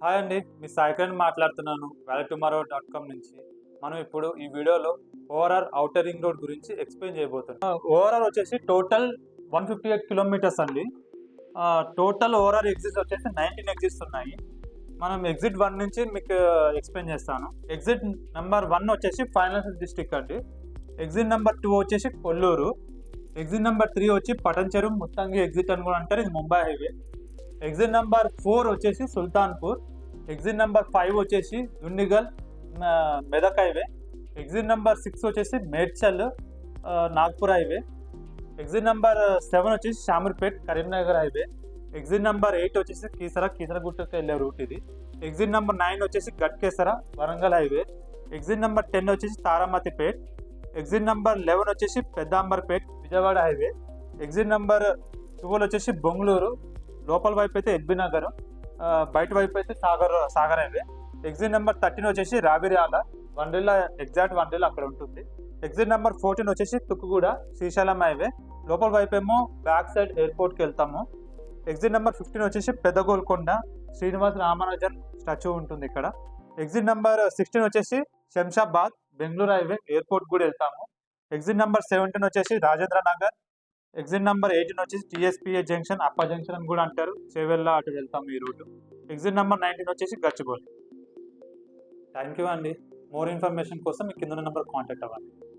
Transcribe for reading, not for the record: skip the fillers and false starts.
Hi అండి, మీ సాయికిరణ్ మాట్లాడుతున్నాను valettomorrow.com నుంచి. మనం ఇప్పుడు ఈ వీడియోలో ఓఆర్ఆర్ ఔటర్ రింగ్ రోడ్ గురించి ఎక్స్ప్లెయిన్ చేయబోతున్నాం. ఓఆర్ఆర్ వచ్చేసి టోటల్ 158 కిలోమీటర్స్ అండి. టోటల్ ఓఆర్ఆర్ ఎగ్జిట్స్ వచ్చేసి 19 ఎగ్జిట్స్ ఉన్నాయి. మనం ఎగ్జిట్ 1 నుంచి మీకు ఎక్స్ప్లెయిన్ చేస్తాను. ఎగ్జిట్ నెంబర్ 1 వచ్చేసి ఫైనాన్షియల్ డిస్ట్రిక్ట్ అండి. ఎగ్జిట్ నెంబర్ 2 వచ్చేసి కొల్లూరు. ఎగ్జిట్ నెంబర్ 3 వచ్చి పటంచెరు ముత్తంగి ఎగ్జిట్ అని కూడా అంటారు, ఇది ముంబై హైవే. ఎగ్జిట్ నెంబర్ 4 వచ్చేసి సుల్తాన్పూర్. ఎగ్జిట్ నెంబర్ 5 వచ్చేసి Dundigal Medak highway. Exit number 6 వచ్చేసి Medchal Nagpur highway. Exit number 7 వచ్చేసి Shamirpet Karimnagar highway. Exit number 8 వచ్చేసి కీసరగుట్టకి వెళ్ళే రూట్ ఇది. ఎగ్జిట్ నెంబర్ 9 వచ్చేసి Ghatkesar Warangal highway. Exit number 10 వచ్చేసి తారామతిపేట్. ఎగ్జిట్ నెంబర్ 11 వచ్చేసి పెద్దాంబర్పేట్ విజయవాడ హైవే. ఎగ్జిట్ నెంబర్ 12 వచ్చేసి బొంగళూరు, లోపల వైపు అయితే ఎల్బీ నగర్, బయట వైపు అయితే సాగర్ హైవే. ఎగ్జిట్ నెంబర్ 13 వచ్చేసి రావిర్యాల, వండ్రిల్లా, ఎగ్జాక్ట్ వండ్రిల్లా అక్కడ ఉంటుంది. ఎగ్జిట్ నెంబర్ 14 వచ్చేసి తుక్కుగూడ శ్రీశైలం హైవే, లోపల వైపు ఏమో బ్యాక్ సైడ్ ఎయిర్పోర్ట్కి వెళ్తాము. ఎగ్జిట్ నెంబర్ 15 వచ్చేసి పెద్ద గోల్కొండ, శ్రీనివాస్ రామానుజన్ స్టాచ్యూ ఉంటుంది ఇక్కడ. ఎగ్జిట్ నెంబర్ 16 వచ్చేసి శంషాబాద్ బెంగళూరు హైవే, ఎయిర్పోర్ట్ కూడా వెళ్తాము. ఎగ్జిట్ నెంబర్ 17 వచ్చేసి రాజేంద్ర నగర్. ఎగ్జిట్ నెంబర్ 18 వచ్చేసి టీఎస్పీఏ జంక్షన్, అప్ప జంక్షన్ అని కూడా అంటారు, చేవెళ్ళ అటు వెళ్తాము ఈ రూట్. ఎగ్జిట్ నెంబర్ 19 వచ్చేసి గచ్చిబౌలి. థ్యాంక్ యూ అండి. మోర్ ఇన్ఫర్మేషన్ కోసం మీ కింద నెంబర్ కాంటాక్ట్ అవ్వండి.